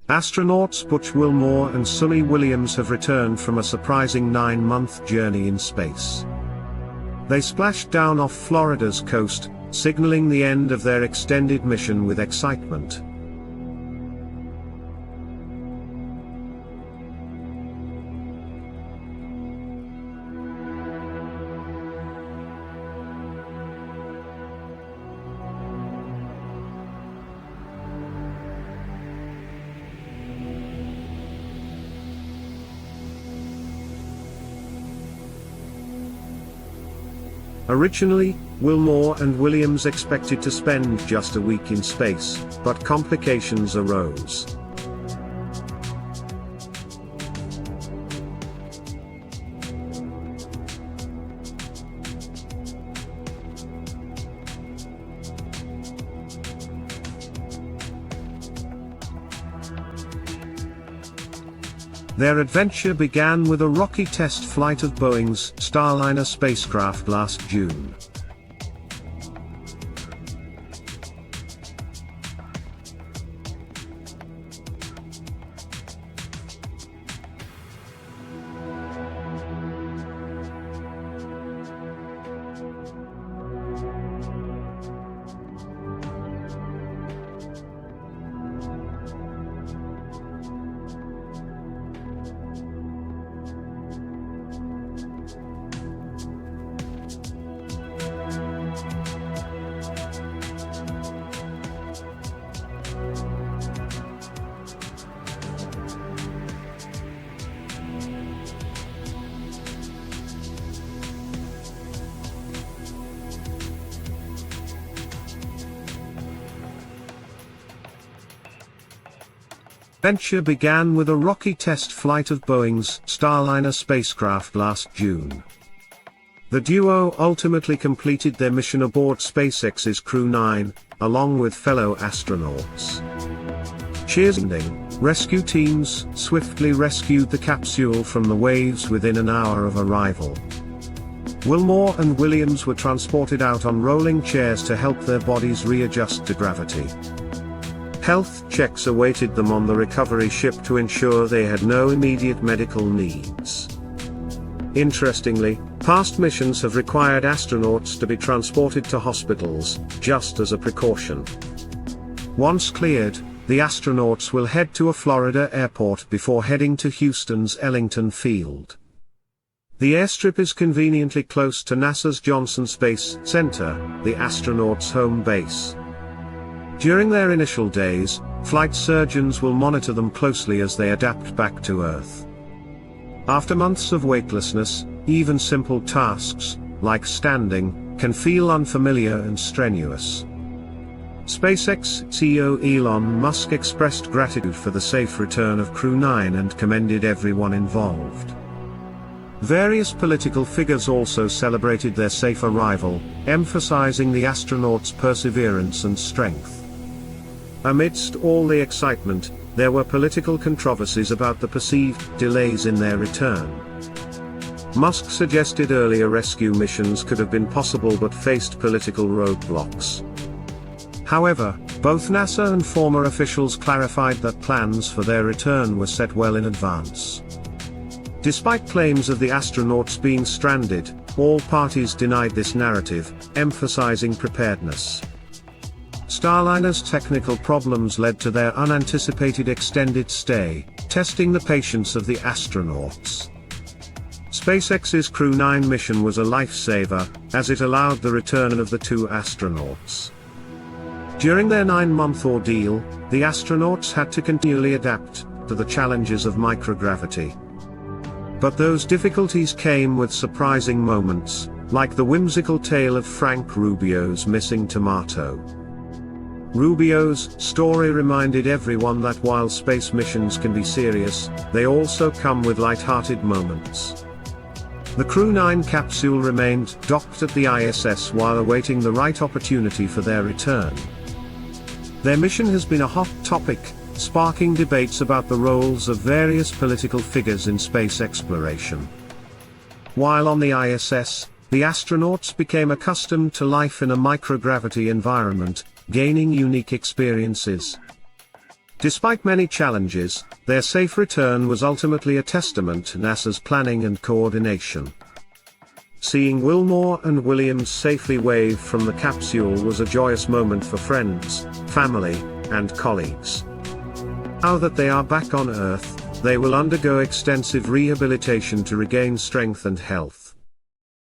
Astronauts Butch Wilmore and Sully Williams have returned from a surprising 9-month journey in space. They splashed down off Florida's coast, signaling the end of their extended mission with excitement. Originally, Wilmore and Williams expected to spend just a week in space, but complications arose. Their adventure began with a rocky test flight of Boeing's Starliner spacecraft last June. Adventure began with a rocky test flight of Boeing's Starliner spacecraft last June. The duo ultimately completed their mission aboard SpaceX's Crew-9, along with fellow astronauts. Rescue teams swiftly rescued the capsule from the waves within an hour of arrival. Wilmore and Williams were transported out on rolling chairs to help their bodies readjust to gravity. Health checks awaited them on the recovery ship to ensure they had no immediate medical needs. Interestingly, past missions have required astronauts to be transported to hospitals, just as a precaution. Once cleared, the astronauts will head to a Florida airport before heading to Houston's Ellington Field. The airstrip is conveniently close to NASA's Johnson Space Center, the astronauts' home base. During their initial days, flight surgeons will monitor them closely as they adapt back to Earth. After months of weightlessness, even simple tasks, like standing, can feel unfamiliar and strenuous. SpaceX CEO Elon Musk expressed gratitude for the safe return of Crew-9 and commended everyone involved. Various political figures also celebrated their safe arrival, emphasizing the astronauts' perseverance and strength. Amidst all the excitement, there were political controversies about the perceived delays in their return. Musk suggested earlier rescue missions could have been possible but faced political roadblocks. However, both NASA and former officials clarified that plans for their return were set well in advance. Despite claims of the astronauts being stranded, all parties denied this narrative, emphasizing preparedness. Starliner's technical problems led to their unanticipated extended stay, testing the patience of the astronauts. SpaceX's Crew-9 mission was a lifesaver, as it allowed the return of the two astronauts. During their 9-month ordeal, the astronauts had to continually adapt to the challenges of microgravity. But those difficulties came with surprising moments, like the whimsical tale of Frank Rubio's missing tomato. Rubio's story reminded everyone that while space missions can be serious, they also come with light-hearted moments. The Crew-9 capsule remained docked at the ISS while awaiting the right opportunity for their return. Their mission has been a hot topic, sparking debates about the roles of various political figures in space exploration. While on the ISS, the astronauts became accustomed to life in a microgravity environment, gaining unique experiences. Despite many challenges, their safe return was ultimately a testament to NASA's planning and coordination. Seeing Wilmore and Williams safely wave from the capsule was a joyous moment for friends, family, and colleagues. Now that they are back on Earth, they will undergo extensive rehabilitation to regain strength and health.